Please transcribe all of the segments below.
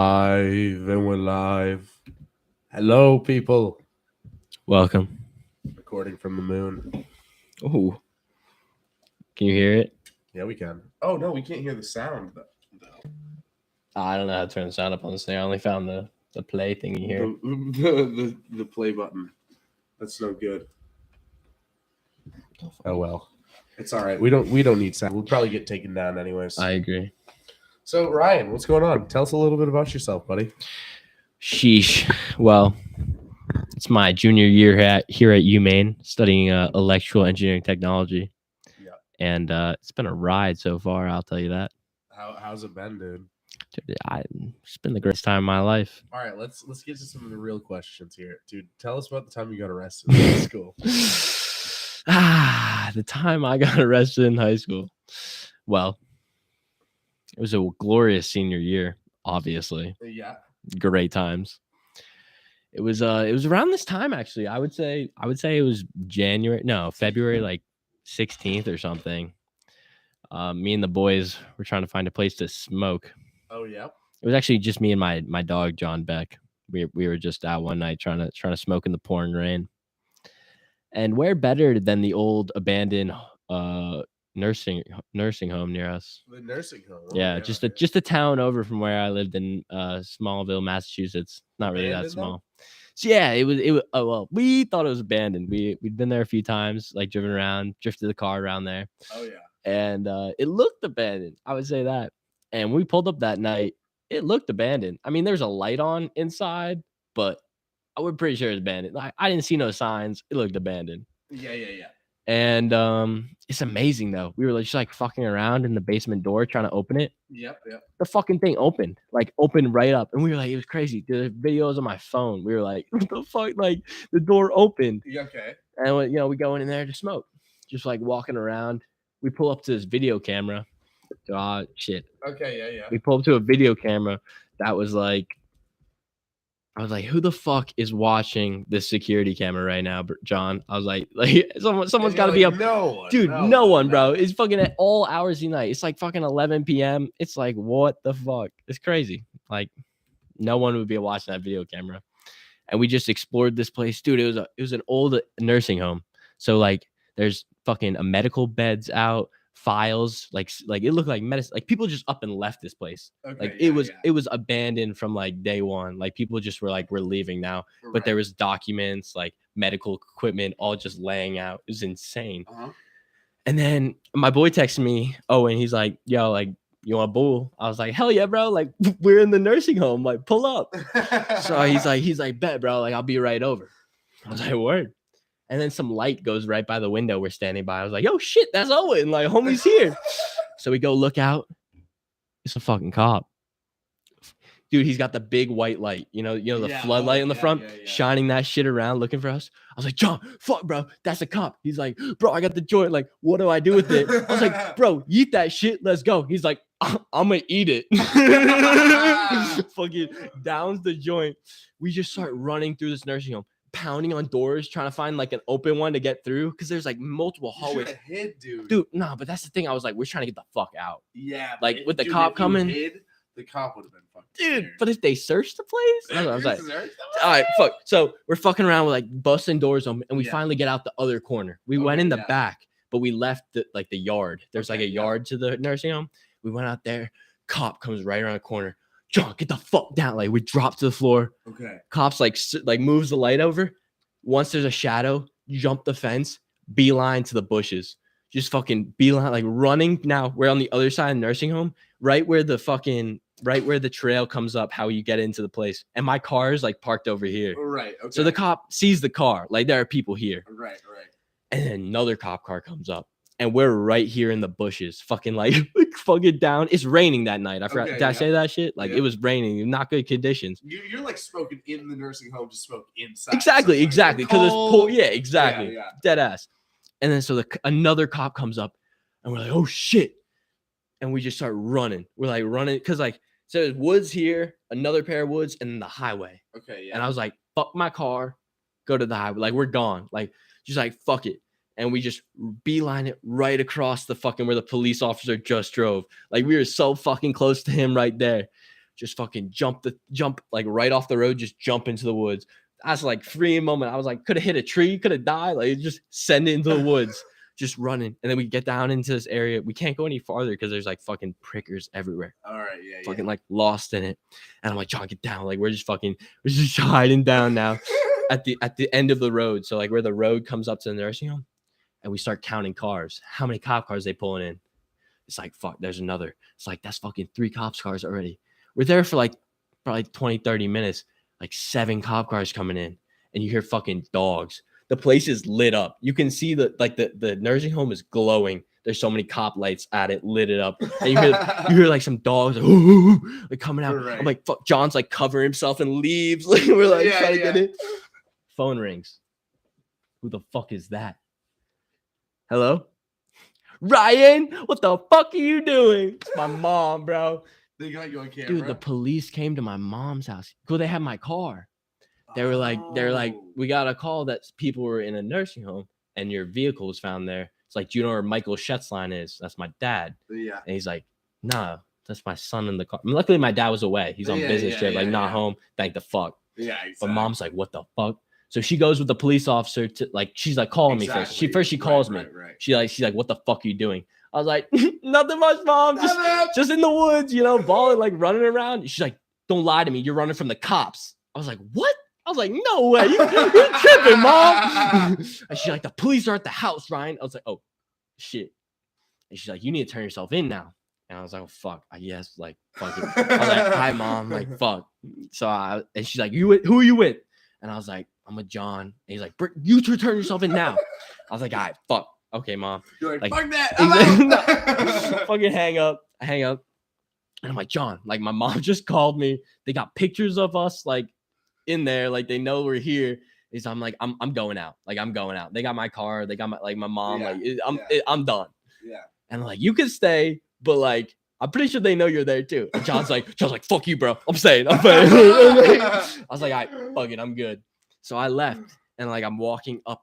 Live and we're live. Hello, people. Welcome. Recording from the moon. Oh, can you hear it? Yeah, we can. Oh no, we can't hear the sound though. I don't know how to turn the sound up on this thing. I only found the play thingy here. The play button. That's no good. Oh well, it's all right. We don't need sound. We'll probably get taken down anyways. I agree. So Ryan, what's going on? Tell us a little bit about yourself, buddy. Sheesh. Well, it's my junior year here at UMaine, studying electrical engineering technology. Yeah. And it's been a ride so far. I'll tell you that. How's it been, dude? It's been the greatest time of my life. All right, let's get to some of the real questions here, dude. Tell us about the time you got arrested in high school. The time I got arrested in high school. Well, it was a glorious senior year, obviously. Yeah. Great times. It was around this time actually. I would say it was February like 16th or something. Me and the boys were trying to find a place to smoke. Oh yeah. It was actually just me and my dog John Beck. We were just out one night trying to smoke in the pouring rain. And where better than the old abandoned nursing home near us. The nursing home. Yeah, just a town over from where I lived in Smallville, Massachusetts. Not really that small. So yeah, it was well, we thought it was abandoned. We'd been there a few times, like driven around, drifted the car around there. Oh yeah. And it looked abandoned. I would say that. And when we pulled up that night, it looked abandoned. I mean, there's a light on inside, but we're pretty sure it's abandoned. Like, I didn't see no signs. It looked abandoned. Yeah. And it's amazing though. We were just like fucking around in the basement door trying to open it. Yep. The fucking thing opened right up, and we were like, it was crazy. The videos on my phone. We were like, what the fuck? Like the door opened. Yeah, okay. And we go in there to smoke, just like walking around. We pull up to this video camera. Shit. Okay, yeah. We pull up to a video camera that was like. I was like, who the fuck is watching this security camera right now, John? I was like someone's got to be up. No one. Dude, no one, bro. It's fucking at all hours of the night. It's like fucking 11 p.m. It's like, what the fuck? It's crazy. Like, no one would be watching that video camera. And we just explored this place. Dude, it was an old nursing home. So, like, there's fucking medical beds out. Files like it looked like medicine, like people just up and left this place. Okay, like it was abandoned from like day one. Like people just were like, we're leaving now. Right. But there was documents, like medical equipment, all just laying out. It was insane. And then my boy texted me, and he's like, yo, like, you want a bull? I was like, hell yeah, bro. Like, we're in the nursing home, like, pull up. So he's like, bet, bro, like, I'll be right over. I was like, word. And then some light goes right by the window we're standing by. I was like, yo, shit, that's Owen. Like, homie's here. So we go look out. It's a fucking cop. Dude, he's got the big white light, the floodlight in the front, shining that shit around, looking for us. I was like, John, fuck, bro, that's a cop. He's like, bro, I got the joint. Like, what do I do with it? I was like, bro, eat that shit. Let's go. He's like, I'm going to eat it. Fucking downs the joint. We just start running through this nursing home, pounding on doors, trying to find like an open one to get through, because there's like multiple hallways. Hid, dude. No, but that's the thing. I was like, we're trying to get the fuck out. Yeah, like with the cop coming, the cop would have been fucking dude. scared. But if they searched the place, I was like, all right, fuck. So we're fucking around with like busting doors open, and we finally get out the other corner. We went in the back, but we left the yard. There's like a yard to the nursing home. We went out there. Cop comes right around the corner. John, get the fuck down. Like, we drop to the floor. Okay. Cops like moves the light over. Once there's a shadow, jump the fence, beeline to the bushes. Just fucking beeline, like running. Now we're on the other side of the nursing home, right where the trail comes up, how you get into the place. And my car is like parked over here. Right. Okay. So the cop sees the car, like there are people here. Right. And then another cop car comes up. And we're right here in the bushes, fucking like fucking down. It's raining that night. I forgot. Did I say that shit? Like, it was raining, not good conditions. You're like smoking in the nursing home to smoke inside. Exactly. Because it's cold. Yeah, exactly. Yeah. Dead ass. And then so another cop comes up, and we're like, oh shit. And we just start running. We're like running because like, so there's woods here, another pair of woods, and then the highway. Okay. Yeah. And I was like, fuck my car, go to the highway. Like, we're gone. Like, just like fuck it. And we just beeline it right across the fucking where the police officer just drove. Like, we were so fucking close to him right there. just fucking jump like right off the road, just jump into the woods. I was like freeing moment. I was like, could have hit a tree, could have died. Like just send it into the woods, just running. And then we get down into this area. We can't go any farther because there's like fucking prickers everywhere. All right, yeah, fucking like lost in it. And I'm like, John, get down. Like we're just hiding down now at the end of the road. So like where the road comes up to the nursing home, and we start counting cars. How many cop cars they pulling in? It's like, fuck, there's another. It's like, that's fucking 3 cops cars already. We're there for like probably 20, 30 minutes. Like 7 cop cars coming in, and you hear fucking dogs. The place is lit up. You can see the nursing home is glowing. There's so many cop lights at it, lit it up. And you hear like some dogs like, ooh, like coming out. Right. I'm like, fuck. John's like covering himself and leaves. Like we're like trying to get it. Phone rings. Who the fuck is that? Hello? Ryan, what the fuck are you doing? It's my mom, bro. They got you on camera. Dude, the police came to my mom's house. Well, they had my car. They're like, we got a call that people were in a nursing home and your vehicle was found there. It's like, do you know where Michael Shetz line is? That's my dad. Yeah. And he's like, nah, that's my son in the car. I mean, luckily, my dad was away. He's on business trip, not home. Thank the fuck. Yeah, exactly. But mom's like, what the fuck? So she goes with the police officer to like, she's like calling me first. She calls me. Right. She's like, what the fuck are you doing? I was like, nothing much, mom. Just in the woods, balling, like running around. She's like, don't lie to me. You're running from the cops. I was like, what? I was like, no way. You're tripping, mom. And she's like, the police are at the house, Ryan. I was like, oh, shit. And she's like, you need to turn yourself in now. And I was like, oh, fuck. Yes, like, fuck it. I was like, hi, mom. Like, fuck. So and she's like, who are you with? And I was like, I'm with John. And he's like, you turn yourself in now. I was like, all right, fuck. Okay, mom. You're like, fuck that. I'm out. Fucking hang up. And I'm like, John, like my mom just called me. They got pictures of us like in there, like they know we're here. I'm like, I'm going out. Like I'm going out. They got my car. They got my mom. I'm done. Yeah. And I'm like, you can stay, but like I'm pretty sure they know you're there too. And John's like, fuck you, bro. I'm staying. I was like, all right, fuck it, I'm good. So I left, and like I'm walking up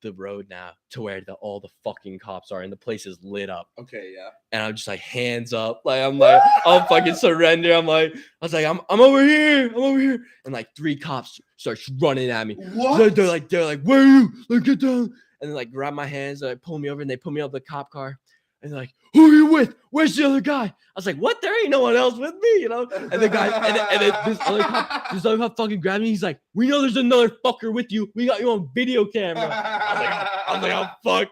the road now to where all the fucking cops are, and the place is lit up. Okay, yeah. And I'm just like hands up, like I'm like I'll fucking surrender. I'm I'm over here, and like 3 cops starts running at me. What? They're like where are you? Like get down, and they like grab my hands, and like pull me over, and they put me up the cop car, and they're like, who are you with? Where's the other guy? I was like, what? There ain't no one else with me, And the guy, and then this other cop fucking grabbed me. He's like, we know there's another fucker with you. We got you on video camera. I was like, oh fuck.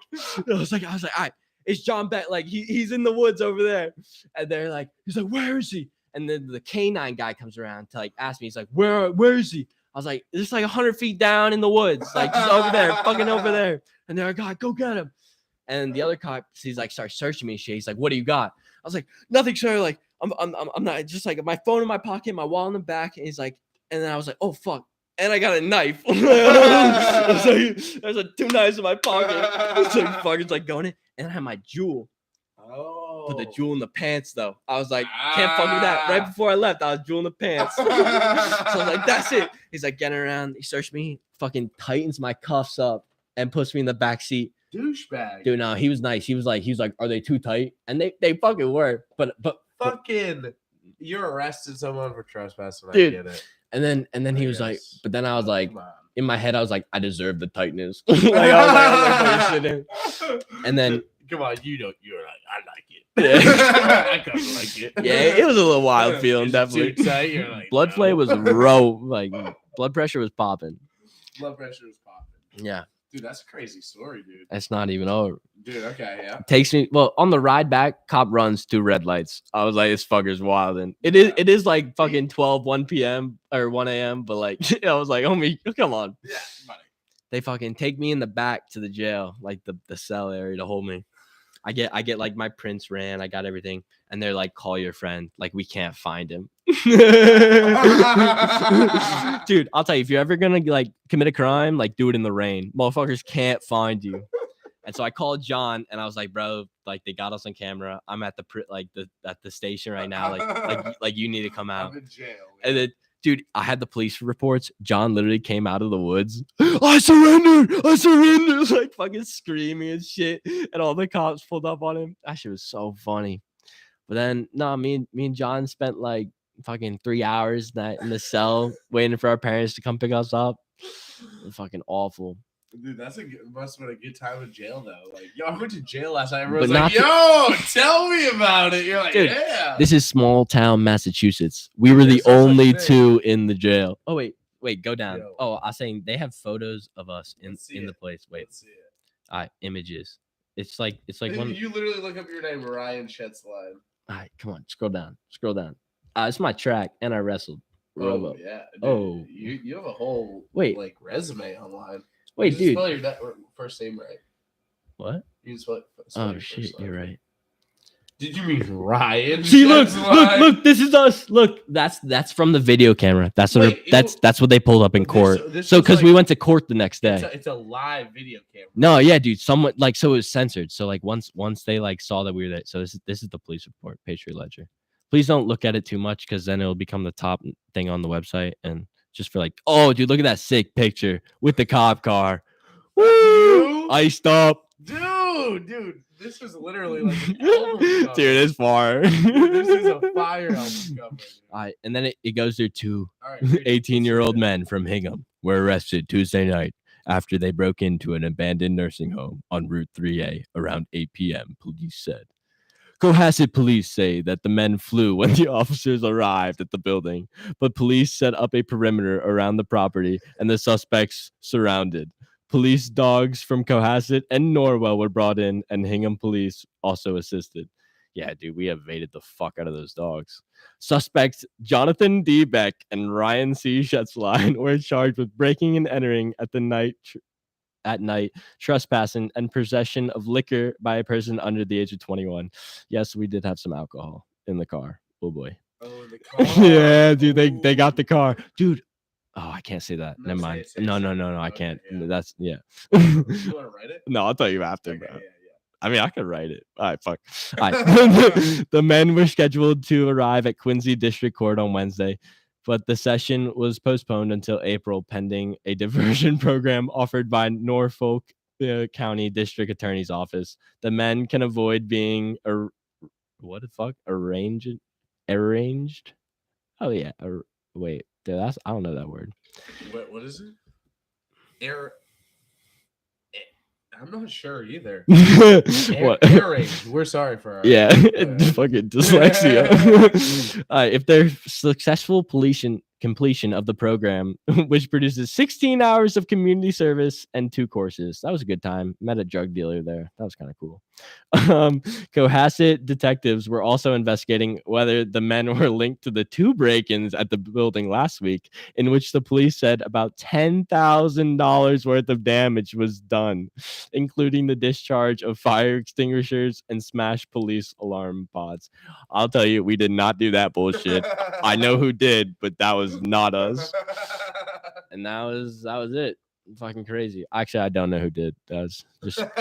I was like, all right, it's John Beck. Like he's in the woods over there. And they're like, he's like, where is he? And then the canine guy comes around to like ask me. He's like, where is he? I was like, it's like 100 feet down in the woods, like just over there, fucking over there. And they're like, go get him. And the other cop, he's like, starts searching me. He's like, what do you got? I was like, nothing, sir. Like, I'm not, just like my phone in my pocket, my wallet in the back. And he's like, and then I was like, oh fuck. And I got a knife. There's like 2 knives in my pocket. It's like fucking like going in. And I had my jewel. Oh. Put the jewel in the pants though. I was like, can't fuck with that. Right before I left, I was jewel in the pants. So I was like, that's it. He's like getting around. He searched me, fucking tightens my cuffs up and puts me in the back seat. Douchebag. Dude, no, he was nice. He was like, are they too tight? And they fucking were. But fucking, you arrested someone for trespassing. Dude, I get it. And then he was like, but then I was like, in my head, I was like, I deserve the tightness. I was like, and then come on, you're like, I like it. Yeah. I kind of like it. Yeah, it was a little wild feeling, definitely. Too tight, you're like, blood flow was like blood pressure was popping. Blood pressure was popping. Yeah. Dude, that's a crazy story, dude. It's not even over. Dude, okay, yeah. Takes me on the ride back, cop runs 2 red lights. I was like, this fucker's wild. And it is like fucking 1 p.m. or 1 a.m. But like I was like, homie, come on. Yeah, buddy. They fucking take me in the back to the jail, like the cell area to hold me. I get like my prints ran, I got everything, and they're like, call your friend, like we can't find him. Dude, I'll tell you, if you're ever gonna like commit a crime, like do it in the rain. Motherfuckers can't find you. And so I called John and I was like, bro, like they got us on camera. I'm at the station right now. Like you need to come out. I'm in jail. Man. And then dude, I had the police reports. John literally came out of the woods. I surrendered, like fucking screaming and shit. And all the cops pulled up on him. That shit was so funny. But then, no, me and John spent like fucking 3 hours in the cell waiting for our parents to come pick us up. Fucking awful. Dude, must have been a good time in jail though. Like, yo, I went to jail last night. Everyone's But like, yo, tell me about it. You're like, dude, yeah. This is small town Massachusetts. We were the only two in the jail. Oh wait, go down. Yo. Oh, I was saying they have photos of us in the place. Wait, Let's see it. Images. It's like one. You literally look up your name, Ryan Shetz line. All right, come on, scroll down. It's my track, and I wrestled. Oh yeah. Dude, oh, you have a whole like resume online. Wait, dude. Spell your first name right. What? You can spell oh shit, you're right. Did you mean Ryan? See, look, this is us. Look, that's from the video camera. That's what they pulled up in court. So because we went to court the next day. It's a live video camera. No, yeah, dude. Someone so it was censored. So like once they like saw that we were there. So this is the police report, Patriot Ledger. Please don't look at it too much because then it'll become the top thing on the website. And just for like, oh, dude, look at that sick picture with the cop car. Woo! Iced up. Dude, this is literally like an album cover. Dude, it's far. This is a fire album cover. All right, and then it goes through 2 18-year-old men from Hingham were arrested Tuesday night after they broke into an abandoned nursing home on Route 3A around 8 p.m., police said. Cohasset police say that the men flew when the officers arrived at the building, but police set up a perimeter around the property and the suspects surrounded. Police dogs from Cohasset and Norwell were brought in, and Hingham police also assisted. Yeah, dude, we evaded the fuck out of those dogs. Suspects Jonathan D. Beck and Ryan C. Shetzline were charged with breaking and entering at night, trespassing, and possession of liquor by a person under the age of 21. Yes, we did have some alcohol in the car. Oh boy. Oh, in the car. Yeah, dude, they got the car, dude. Oh, I can't say that. Never mind. No, I can't. Yeah. That's yeah. You want to write it? No, I'll tell you after, bro. Yeah. I mean, I could write it. All right, fuck. All right. The men were scheduled to arrive at Quincy District Court on Wednesday, but the session was postponed until April pending a diversion program offered by Norfolk County District Attorney's Office. The men can avoid being arranged. Oh yeah. Wait. Dude, I don't know that word. What is it? I'm not sure either. What? We're sorry for our fucking dyslexia. If there's successful completion of the program, which produces 16 hours of community service and 2 courses. That was a good time. Met a drug dealer there. That was kind of cool. Cohasset detectives were also investigating whether the men were linked to the 2 break-ins at the building last week, in which the police said about $10,000 worth of damage was done, including the discharge of fire extinguishers and smashed police alarm pods. I'll tell you, we did not do that bullshit. I know who did, but that was not us. And that was it. Fucking crazy. Actually, I don't know who did. That was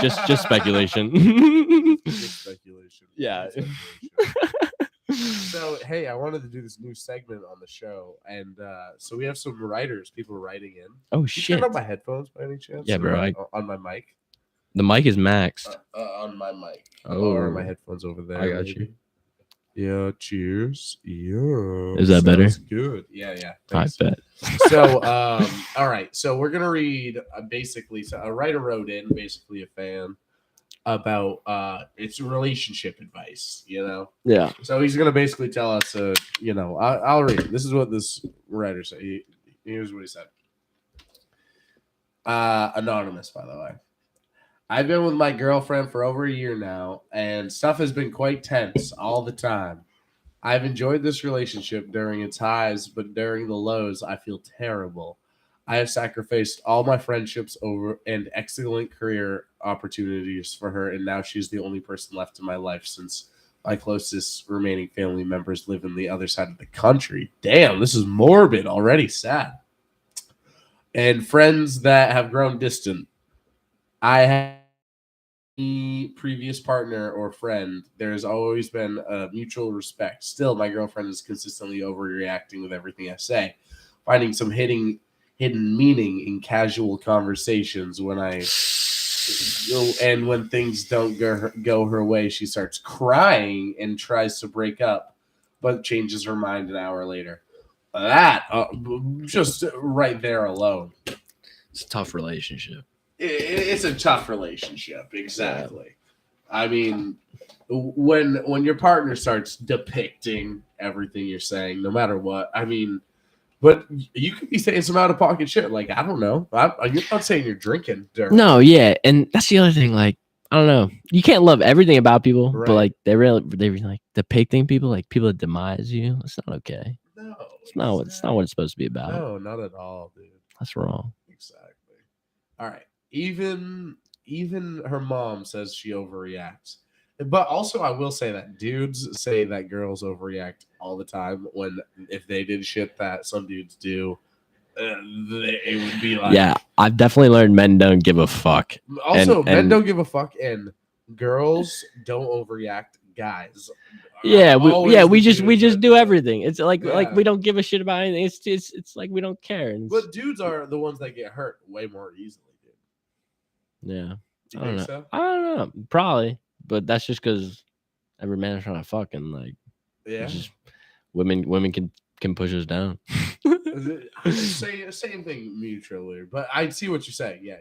just speculation. Just speculation. Yeah. So hey, I wanted to do this new segment on the show, and so we have some people writing in. Oh Can shit! you turn on my headphones by any chance? Yeah, bro. On my mic. The mic is maxed. On my mic. Oh, or my headphones over there. I got you. Yeah, cheers. Yeah. Is that better? Good. Yeah. I bet. So, all right. So we're gonna read basically. So a writer wrote in, basically a fan, about its relationship advice. Yeah. So he's gonna basically tell us. I'll read it. This is what this writer said. Here's what he said. Anonymous, by the way. I've been with my girlfriend for over a year now, and stuff has been quite tense all the time. I've enjoyed this relationship during its highs, but during the lows, I feel terrible. I have sacrificed all my friendships over and excellent career opportunities for her, and now she's the only person left in my life since my closest remaining family members live on the other side of the country. Damn, this is morbid, already sad. And friends that have grown distant. I have any previous partner or friend, there has always been a mutual respect. Still, my girlfriend is consistently overreacting with everything I say, finding some hidden meaning in casual conversations when things don't go her way, she starts crying and tries to break up but changes her mind an hour later. That just right there alone. It's a tough relationship. It's a tough relationship, exactly. Yeah. I mean, when your partner starts depicting everything you're saying, no matter what, I mean, but you could be saying some out of pocket shit. Like, I don't know. You're not saying you're drinking. No, yeah, and that's the other thing. Like, I don't know. You can't love everything about people, right. but like they like depicting people, like people that demise you. It's not okay. No, it's not what it's supposed to be about. No, not at all, dude. That's wrong. Exactly. All right. Even her mom says she overreacts. But also, I will say that dudes say that girls overreact all the time. When if they did shit that some dudes do, it would be like, yeah, I've definitely learned men don't give a fuck. Also, men don't give a fuck, and girls don't overreact. Guys, we just do everything. It's like we don't give a shit about anything. It's like we don't care. But dudes are the ones that get hurt way more easily, dude. Yeah, I don't know. So? I don't know, probably, but that's just because every man is trying to fuck, and like, just women can push us down. Same thing mutually, but I see what you're saying. Yeah.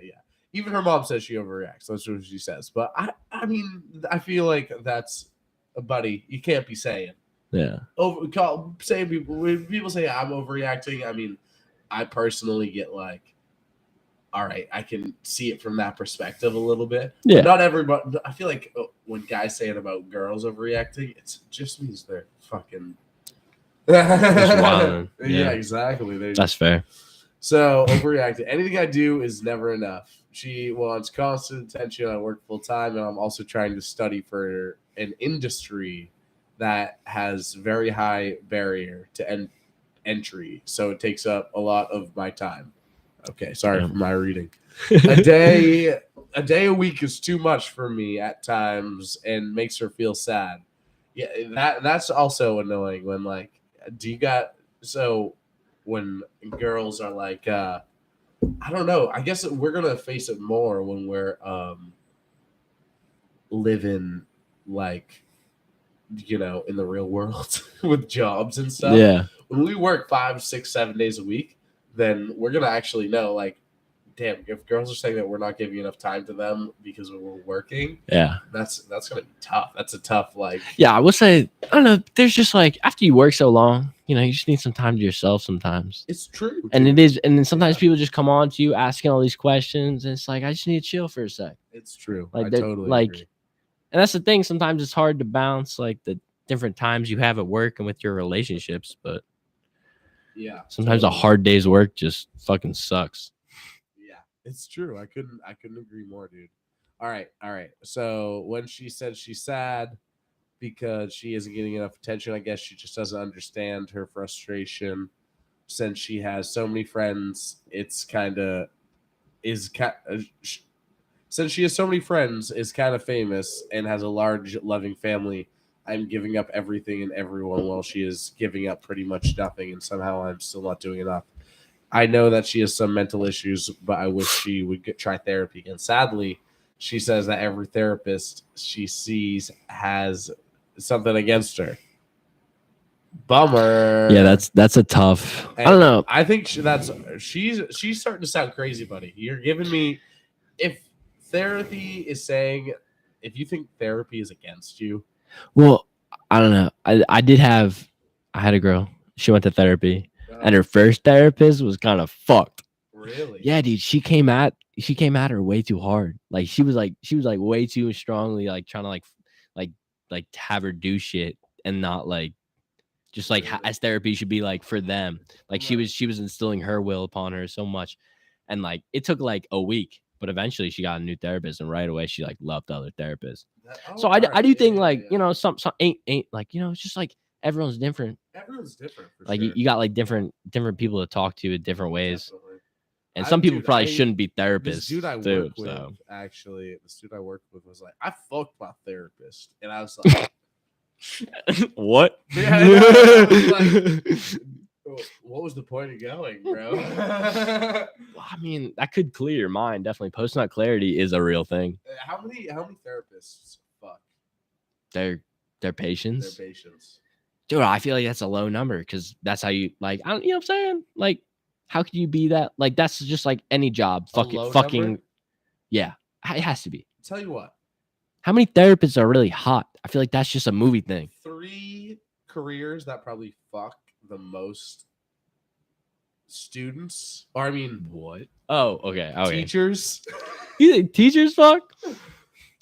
Even her mom says she overreacts. That's what she says. But I mean, I feel like that's buddy. You can't be saying. Yeah. Saying people when people say I'm overreacting. I mean, I personally get like, all right, I can see it from that perspective a little bit. Yeah. Not everybody. I feel like when guys say it about girls overreacting, it just means they're fucking. Yeah, exactly. That's fair. So overreacting. Anything I do is never enough. She wants constant attention. I work full time, and I'm also trying to study for an industry that has very high barrier to entry. So it takes up a lot of my time. Okay, sorry for my reading. A day a week is too much for me at times, and makes her feel sad. Yeah, that's also annoying when like. When girls are like, I don't know. I guess we're gonna face it more when we're living like, in the real world with jobs and stuff. Yeah. When we work 5, 6, 7 days a week, then we're gonna actually know like, damn, if girls are saying that we're not giving enough time to them because we're working, that's gonna be tough. That's a tough like. Yeah, I would say I don't know. There's just like after you work so long, you just need some time to yourself sometimes. It's true, and dude. It is, and then sometimes people just come on to you asking all these questions, and it's like I just need to chill for a sec. It's true. Like I totally agree. And that's the thing. Sometimes it's hard to balance like the different times you have at work and with your relationships, but sometimes a hard day's work just fucking sucks. It's true. I couldn't agree more, dude. All right. So when she said she's sad because she isn't getting enough attention, I guess she just doesn't understand her frustration. Since she has so many friends, since she has so many friends, is kind of famous and has a large, loving family. I'm giving up everything and everyone while she is giving up pretty much nothing, and somehow I'm still not doing enough. I know that she has some mental issues, but I wish she would try therapy. And sadly, she says that every therapist she sees has something against her. Bummer. Yeah, that's a tough. I don't know. I think she's starting to sound crazy, buddy. You're giving me if therapy is saying if you think therapy is against you. Well, I don't know. I had a girl. She went to therapy. And her first therapist was kind of fucked. Really? Yeah, dude. She came at her way too hard. Like she was like way too strongly like trying to like have her do shit and not like just like as therapy should be like for them. Like she was instilling her will upon her so much, and like it took like a week, but eventually she got a new therapist, and right away she like loved the other therapist. So I do think like some ain't like it's just like. Everyone's different. Everyone's different. Like you got like different people to talk to in different ways. Definitely. And some people probably shouldn't be therapists. Dude, I work with actually. The student I worked with was like, I fucked my therapist, and I was like, what? Yeah, I was like, what was the point of going, bro? Well, I mean, that could clear your mind. Definitely, post-nut clarity is a real thing. How many therapists fuck? Their patients. Their patients. Dude, I feel like that's a low number because that's how you like. I don't, you know what I'm saying? Like, how could you be that? Like, that's just like any job. A low number? Yeah. It has to be. Tell you what, How many therapists are really hot? I feel like that's just a movie thing. 3 careers that probably fuck the most students, or I mean, What? Oh, okay. teachers, You think teachers fuck?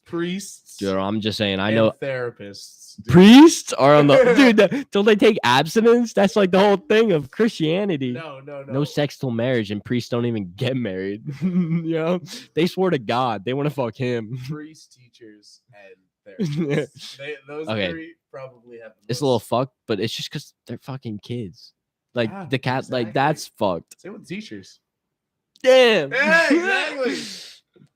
priests, Dude, I'm just saying. I and know therapists. Dude. priests are on the dude. Don't they take abstinence? That's like the whole thing of Christianity. No sex till marriage, and priests don't even get married. You know, they swore to God they want to fuck him. Priests, teachers, and therapists. Those Okay. 3 probably have. It's a little fucked, but it's just because they're fucking kids. Like Yeah, the cat, exactly. like that's fucked. Same with teachers. Damn. Yeah, exactly.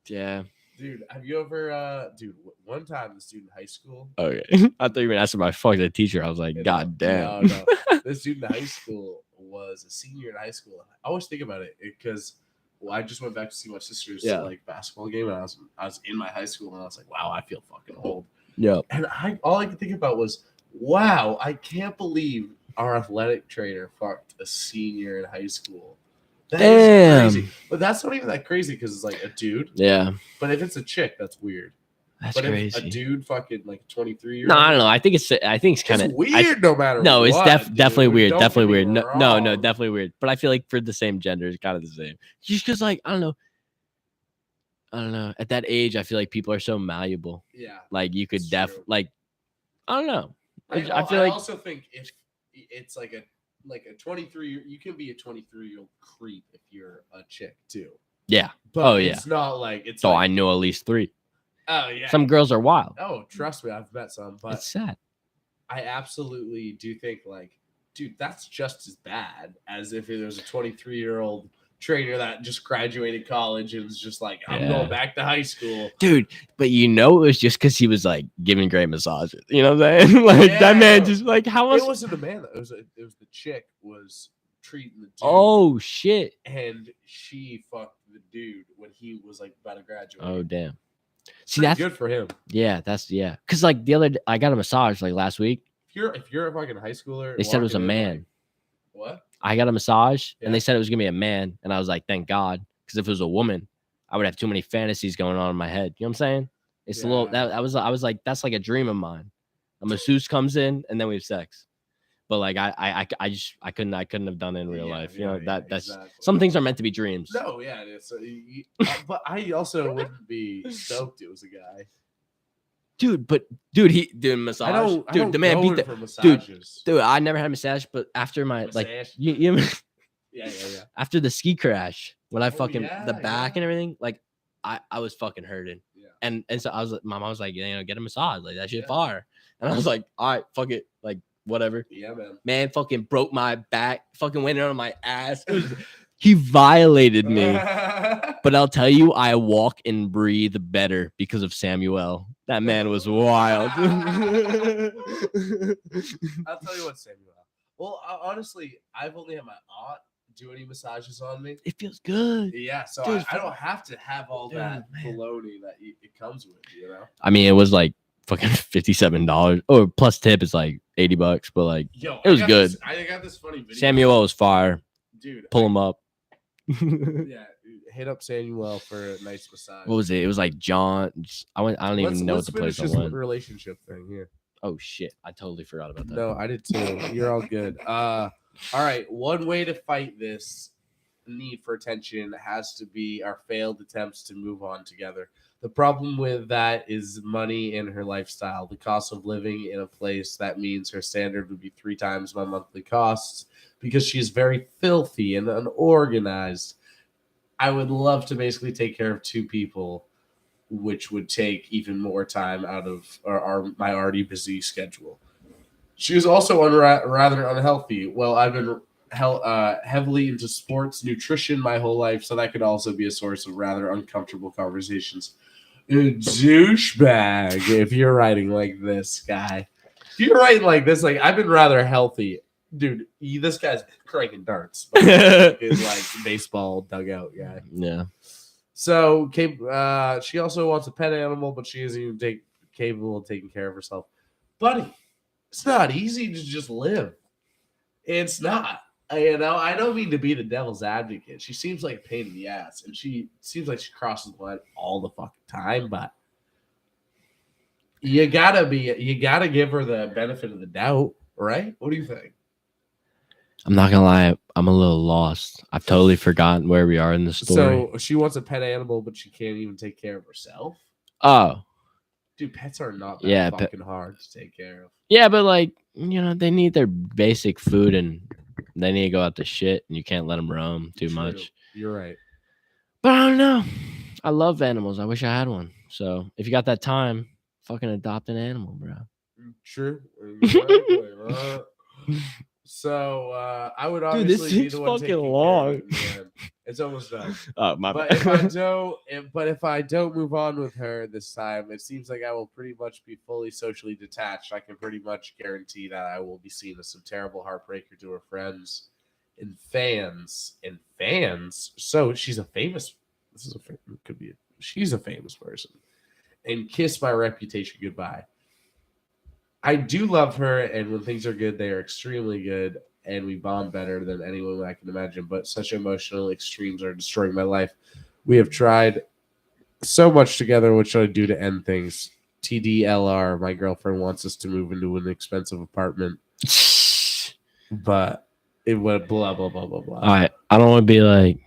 Yeah. Dude, have you ever? Dude, one time this dude in high school. Okay. I thought you were gonna ask about fuck the teacher. I was like, God damn. No. This dude in high school was a senior in high school. I always think about it because I just went back to see my sister's like basketball game, and I was in my high school, and I was like, wow, I feel fucking old. Yeah. And all I could think about was, wow, I can't believe our athletic trainer fucked a senior in high school. That is crazy. But that's not even that crazy because it's like a dude. Yeah. But if it's a chick, that's weird. That's crazy. If a dude fucking like 23-year-old. No, I don't know. I think it's kind of weird no matter no, what. No, it's definitely weird. Definitely weird. No, wrong. definitely weird. But I feel like for the same gender, it's kind of the same. Just because, like, I don't know. At that age, I feel like people are so malleable. Yeah. Like you could like, I don't know. I feel like I also think if it's like a 23, you can be a 23-year-old creep if you're a chick too. Yeah. But it's not like it's. So I know at least 3. Oh yeah. Some girls are wild. Oh, trust me, I've met some. But it's sad. I absolutely do think like, dude, that's just as bad as if it was a 23-year-old trainer that just graduated college and was just like, I'm going back to high school. Dude, but it was just because he was like giving great massages. You know what I'm saying? Like that man just like how else? It wasn't a man though. It was the chick was treating the dude. Oh shit. And she fucked the dude when he was like about to graduate. Oh damn. See, that's good for him. Yeah, because like the other day, I got a massage like last week. If you're a fucking high schooler, they said it was a man. What? I got a massage and they said it was gonna be a man, and I was like, thank God, because if it was a woman, I would have too many fantasies going on in my head. You know what I'm saying? It's a little that I was like, that's like a dream of mine. A masseuse comes in and then we have sex. But like I couldn't have done it in real life. You know that's exactly. Some things are meant to be dreams. No, yeah, it is. But I also wouldn't be stoked it was a guy. Dude, he doing massage. I don't the man beat the massages. Dude, I never had a massage, but after my like you yeah. After the ski crash, when I fucking the back and everything, like I was fucking hurting. Yeah. And so I was like, my mom was like, get a massage, like that shit fire. And I was like, all right, fuck it, like whatever. Yeah, man. Man, fucking broke my back, fucking went on my ass. He violated me. But I'll tell you, I walk and breathe better because of Samuel. That man was wild. I'll tell you what, Samuel. Well, honestly, I've only had my aunt do any massages on me. It feels good. Yeah, so dude, I don't have to have all that baloney that it comes with, you know? I mean, it was like fucking $57. Or plus tip is like $80, but like it was good. I got this funny video. Samuel was fire. Dude. Pull him up. Yeah, hit up Samuel for a nice massage. What was it? It was like John. I don't even know what the place was. Relationship thing here. Oh shit! I totally forgot about that. No, I did too. You're all good. All right. One way to fight this need for attention has to be our failed attempts to move on together. The problem with that is money and her lifestyle. The cost of living in a place that means her standard would be 3 times my monthly costs because she's very filthy and unorganized. I would love to basically take care of 2 people, which would take even more time out of my already busy schedule. She is also rather unhealthy. Well, I've been heavily into sports nutrition my whole life, so that could also be a source of rather uncomfortable conversations. Douchebag, if you're writing like this, guy. If you're writing like this, like I've been rather healthy. Dude, this guy's cranking darts. He's like baseball dugout guy. Yeah. So, she also wants a pet animal, but she isn't even capable of taking care of herself. Buddy, It's not easy to just live. It's not. I don't mean to be the devil's advocate. She seems like a pain in the ass, and she seems like she crosses the line all the fucking time. But you gotta give her the benefit of the doubt, right? What do you think? I'm not gonna lie, I'm a little lost. I've totally forgotten where we are in the story. So she wants a pet animal, but she can't even take care of herself. Oh, Dude, pets are not that fucking hard to take care of. Yeah, but like, they need their basic food and they need to go out to shit, and you can't let them roam too much. You're right. But I don't know. I love animals. I wish I had one. So if you got that time, fucking adopt an animal, bro. True. Right. So I would obviously be the one taking long. Care of it. It's almost done. Oh my but bad. if I don't move on with her this time, it seems like I will pretty much be fully socially detached. I can pretty much guarantee that I will be seen as some terrible heartbreaker to her friends and fans. So she's a famous. She's a famous person, and kiss my reputation goodbye. I do love her, and when things are good, they are extremely good, and we bond better than anyone I can imagine. But such emotional extremes are destroying my life. We have tried so much together. What should I do to end things? TDLR, my girlfriend wants us to move into an expensive apartment, but it went blah, blah, blah, blah, blah. All right. I don't want to be like,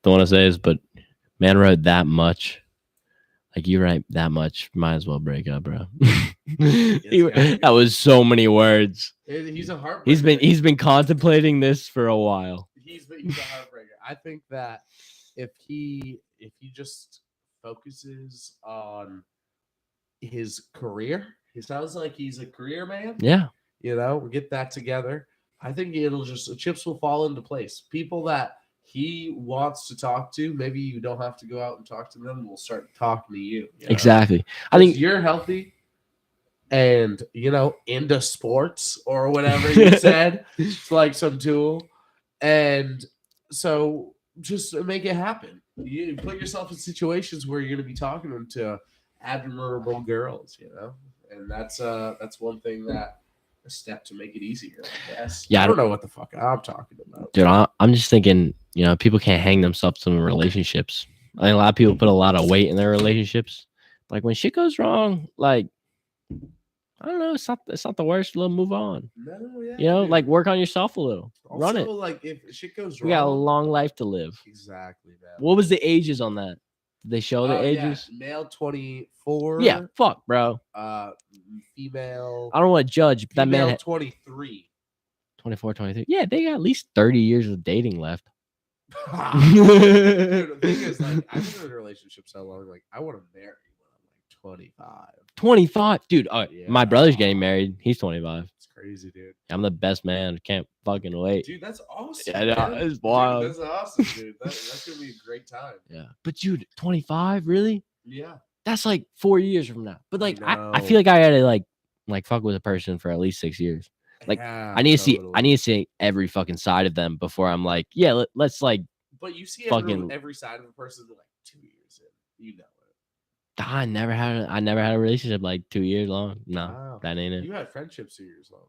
don't want to say this, but man wrote that much. Like, you write that much, might as well break up, bro. That was so many words. He's a heartbreaker. He's been contemplating this for a while. He's a heartbreaker. I think that if he just focuses on his career, he sounds like he's a career man. Yeah. Get that together. I think the chips will fall into place. People that he wants to talk to, maybe you don't have to go out and talk to them. We'll start talking to you. Exactly. I think you're healthy and, into sports or whatever you said. It's like some tool. And so just make it happen. You put yourself in situations where you're going to be talking to admirable girls, and that's one thing that a step to make it easier, I guess. Yeah, I don't know what the fuck I'm talking about. Dude, I'm just thinking, people can't hang themselves in relationships. I think a lot of people put a lot of weight in their relationships. Like, when shit goes wrong, like, I don't know, it's not the worst. Little move on. No, yeah. Like, work on yourself a little. Also, run it. Like, if shit goes wrong, we got a long life to live. Exactly, man. What was the ages on that? Did they show the ages? Yeah. Male 24. Yeah, fuck, bro. Female. I don't want to judge, but that man 23. 24, 23. Yeah, they got at least 30 years of dating left. Dude, the thing is, like, I've been in a relationship so long, like, I want to marry when I'm like 25. 25, dude. My brother's getting married. He's 25. It's crazy, dude. I'm the best man. Can't fucking wait. Dude, that's awesome. Yeah, it's wild. Dude, that's awesome, dude. That's gonna be a great time. Yeah, but dude, 25, really? Yeah. That's like 4 years from now. But like, I feel like I had to like fuck with a person for at least 6 years. Like, yeah, I need to see every fucking side of them before I'm like, yeah, let's like. But you see every side of a person like 2 years in, it. I never had a relationship like 2 years long. No, that ain't it. You had friendships 2 years long.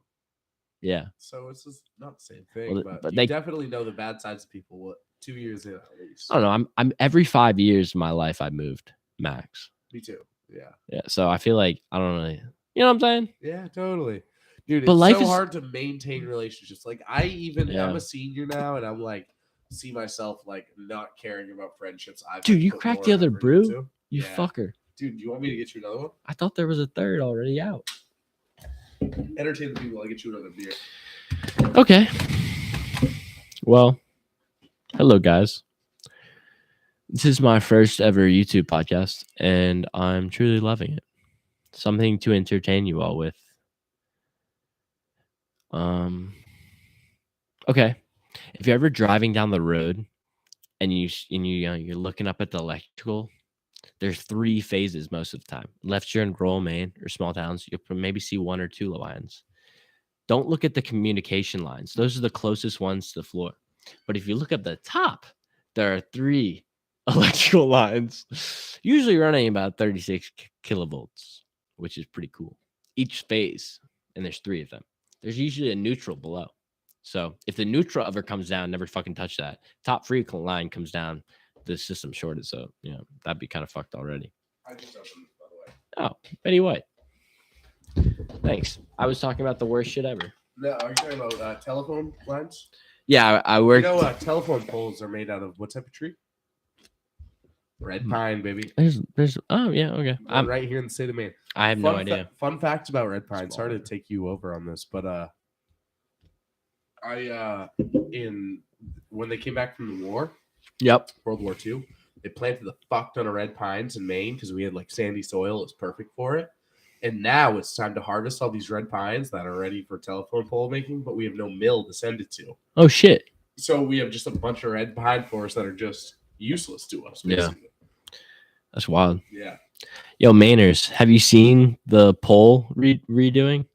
Yeah. So it's just not the same thing, but you definitely know the bad sides of people. What 2 years in at least? I don't know. I'm every 5 years of my life I moved max. Me too. Yeah. Yeah. So I feel like I don't really. You know what I'm saying? Yeah, totally. Dude, it's so hard to maintain relationships. Like, I'm a senior now, and I'm like, see myself like not caring about friendships. Dude, you cracked the other brew? You fucker. Dude, do you want me to get you another one? I thought there was a third already out. Entertain the people. I'll get you another beer. Okay. Well, hello, guys. This is my first ever YouTube podcast, and I'm truly loving it. Something to entertain you all with. Okay. If you're ever driving down the road and you're looking up at the electrical, there's 3 phases most of the time. Unless you're in rural Maine or small towns, you'll maybe see 1 or 2 lines. Don't look at the communication lines. Those are the closest ones to the floor. But if you look up the top, there are 3 electrical lines, usually running about 36 kilovolts, which is pretty cool. Each phase and there's 3 of them. There's usually a neutral below. So if the neutral ever comes down, never fucking touch that. Top 3 line comes down, the system's shorted. So that'd be kind of fucked already. I just opened, by the way. Oh, Betty White. Thanks. I was talking about the worst shit ever. No, are you talking about telephone lines? Yeah, I worked. Telephone poles are made out of what type of tree? Red pine, baby. There's. Oh yeah, okay. I'm right here in the state of Maine. I have no idea. Fun fact about red pine. Sorry to take you over on this, but when they came back from the war, World War II, they planted a fuck ton of red pines in Maine because we had like sandy soil. It's perfect for it. And now it's time to harvest all these red pines that are ready for telephone pole making, but we have no mill to send it to. Oh shit! So we have just a bunch of red pine forests that are just useless to us. Basically. Yeah. That's wild. Yeah. Yo, Mainers, have you seen the pole redoing?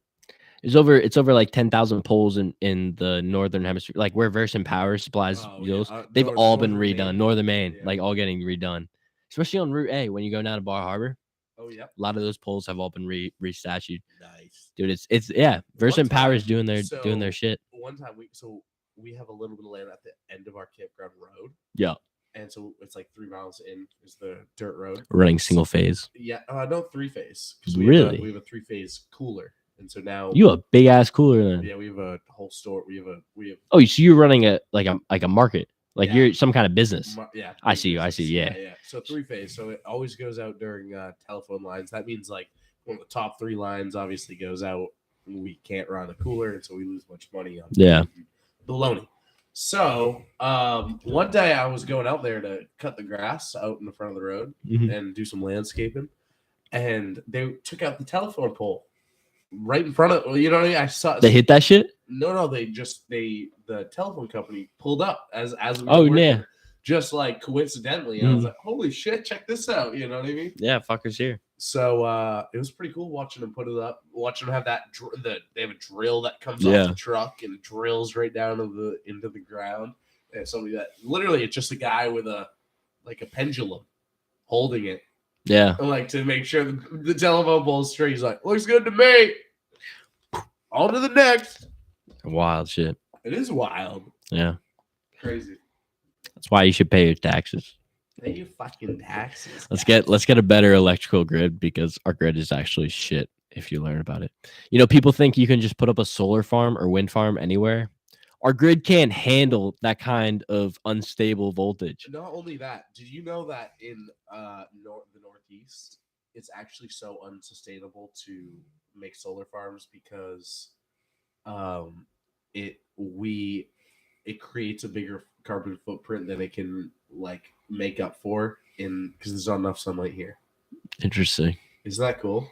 It's over like 10,000 poles in the northern hemisphere, like where Versant Power supplies those. They've all been redone. Northern Maine, like all getting redone, especially on Route A when you go down to Bar Harbor. Oh yeah. A lot of those poles have all been restatued. Nice, dude. It's Versant Power is doing their shit. One time we have a little bit of land at the end of our campground road. Yeah. And so it's like 3 miles in is the dirt road. Running single phase. Yeah, no 3-phase. Really? We have a 3-phase cooler, and so now you have a big ass cooler then. Yeah, we have a whole store. We have. Oh, so you're running a market, like you're some kind of business. Yeah, I see you. Yeah. So 3-phase. So it always goes out during telephone lines. That means like one of the top 3 lines obviously goes out. We can't run a cooler, and so we lose much money on baloney. So one day I was going out there to cut the grass out in the front of the road and do some landscaping, and they took out the telephone pole right in front of, you know what I mean? I saw they hit that shit. No, the telephone company pulled up as just like coincidentally. I was like, holy shit, check this out. You know what I mean? Yeah, fuckers here. So it was pretty cool watching them put it up, watching them have they have a drill that comes off the truck and drills right down into the ground. And somebody that literally it's just a guy with a pendulum holding it. Yeah. And like to make sure the telephone pole is straight. He's like, looks good to me. On to the next. Wild shit. It is wild. Yeah. Crazy. That's why you should pay your taxes. Pay your fucking taxes. Let's get a better electrical grid because our grid is actually shit if you learn about it. People think you can just put up a solar farm or wind farm anywhere. Our grid can't handle that kind of unstable voltage. Not only that, did you know that in the Northeast, it's actually so unsustainable to make solar farms because it creates a bigger carbon footprint than it can make up for because there's not enough sunlight here. Interesting. Isn't that cool?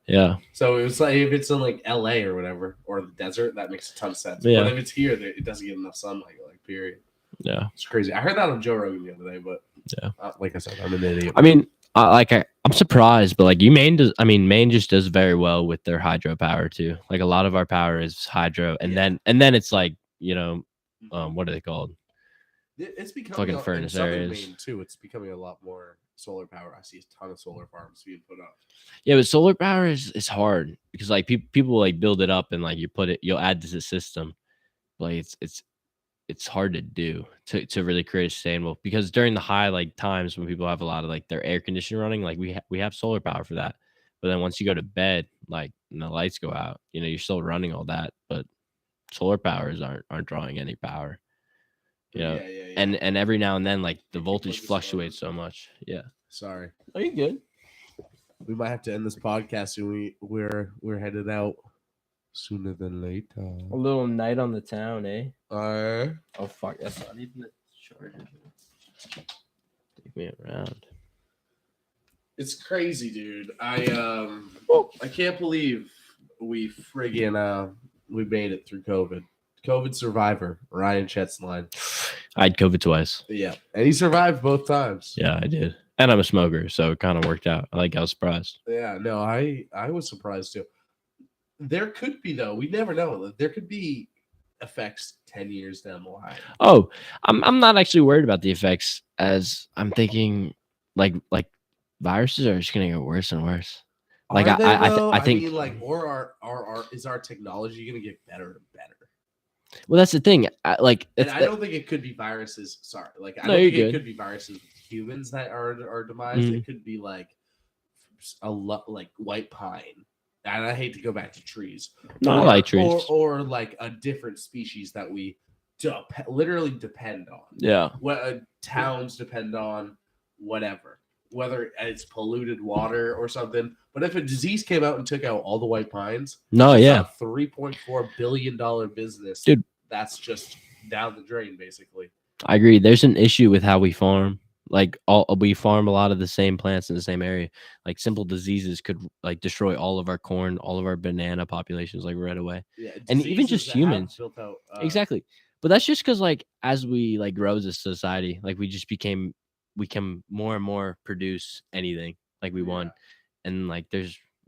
Yeah. So it was like if it's in like LA or whatever or the desert, that makes a ton of sense. Yeah. But if it's here, it doesn't get enough sunlight. Period. Yeah. It's crazy. I heard that on Joe Rogan the other day, but like I said, I'm an idiot. I mean, I'm surprised, but Maine just does very well with their hydropower too. Like a lot of our power is hydro, and then it's what are they called? It's becoming fucking furnace areas Maine too. It's becoming a lot more solar power. I see a ton of solar farms being put up. Yeah, but solar power is hard because people build it up and you'll add to the system. It's hard to do to really create a sustainable because during the high times when people have a lot of their air conditioning running, we have solar power for that. But then once you go to bed, and the lights go out, you're still running all that, but solar powers aren't drawing any power. And every now and then the voltage fluctuates so much. Yeah. Sorry. Are you good? We might have to end this podcast soon. We're headed out sooner than later. A little night on the town, eh? Oh fuck! That's not even the charger. Take me around. It's crazy, dude. I can't believe we friggin' we made it through COVID. COVID survivor, Ryan Shetz line. I had COVID twice. Yeah, and he survived both times. Yeah, I did. And I'm a smoker, so it kind of worked out. I was surprised. Yeah, no, I was surprised too. There could be, though, we never know. There could be effects 10 years down the line. Oh, I'm not actually worried about the effects, as I'm thinking like viruses are just gonna get worse and worse. Like Are they, I think mean, like, or is our technology going to get better and better? well, that's the thing. And I don't think it could be viruses. Sorry, like I No, don't you're think it good. could be viruses with humans that are demised. Mhm. It could be like like white pine. And I hate to go back to trees. No, I like trees. Or like a different species that we literally depend on. Yeah. What towns depend on, whatever. Whether it's polluted water or something. But if a disease came out and took out all the white pines, No, yeah. a $3.4 billion business, dude, that's just down the drain, basically. I agree. There's an issue with how we farm. Like we farm a lot of the same plants in the same area. Like simple diseases could like destroy all of our corn, all of our banana populations like right away. Yeah, and even just humans. built out, exactly. But that's just because like as we like grow as a society, like we can more and more produce anything like we want. And like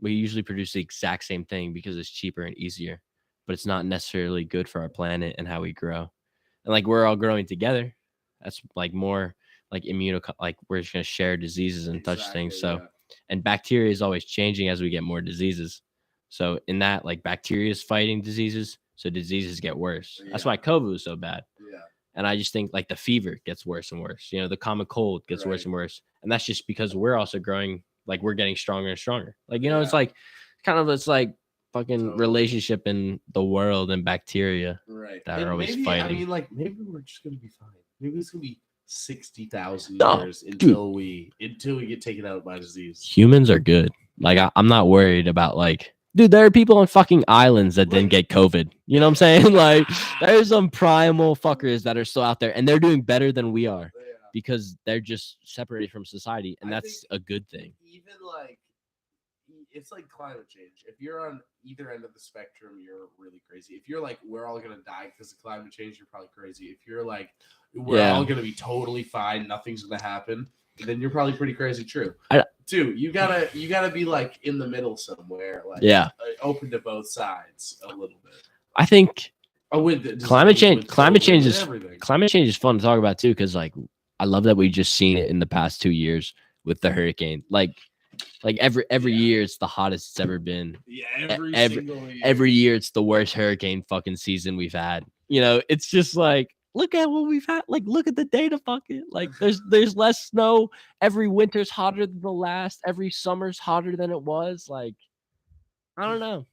we usually produce the exact same thing because it's cheaper and easier, but it's not necessarily good for our planet and how we grow. And like we're all growing together. That's like more like like we're just gonna share diseases and touch things. So and bacteria is always changing as we get more diseases. So in that, like bacteria is fighting diseases, so diseases get worse. That's why COVID was so bad. Yeah. And I just think like the fever gets worse and worse. You know, the common cold gets worse and worse. And that's just because we're also growing, like we're getting stronger and stronger. Like, you know, it's like it's like fucking relationship in the world and bacteria that are always fighting. I mean, like maybe we're just gonna be fine. Maybe it's gonna be 60,000 No, years until we get taken out by disease. Humans are good. Like I'm not worried about like, dude, there are people on fucking islands that didn't get COVID. You know what I'm saying? Like there's some primal fuckers that are still out there and they're doing better than we are because they're just separated from society, and that's a good thing. Even like it's like climate change. If you're on either end of the spectrum, you're really crazy. If you're like, we're all gonna die because of climate change, you're probably crazy. If you're like, we're all gonna be totally fine, nothing's gonna happen, then you're probably pretty crazy. True. Too. You gotta be like in the middle somewhere. Like open to both sides a little bit. I think with climate change is fun to talk about too, because like I love that we just seen it in the past 2 years with the hurricane. Like every year it's the hottest it's ever been. Yeah, every year it's the worst hurricane fucking season we've had. You know, it's just like, look at what we've had. Like, look at the data, fucking. Like, there's less snow. Every winter's hotter than the last. Every summer's hotter than it was. Like, I don't know.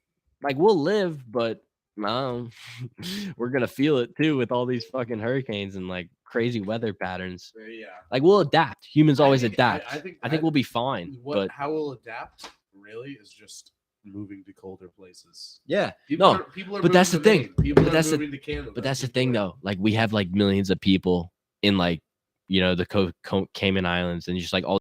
Like, we'll live, but we're gonna feel it too with all these fucking hurricanes and like crazy weather patterns. Yeah. Like, we'll adapt. Humans always adapt. I think we'll be fine. But how we'll adapt really is just moving to colder places. Yeah. People are but that's the thing. People are moving to Canada. But that's the thing though. Like we have like millions of people in like, you know, the Cayman Islands and just like all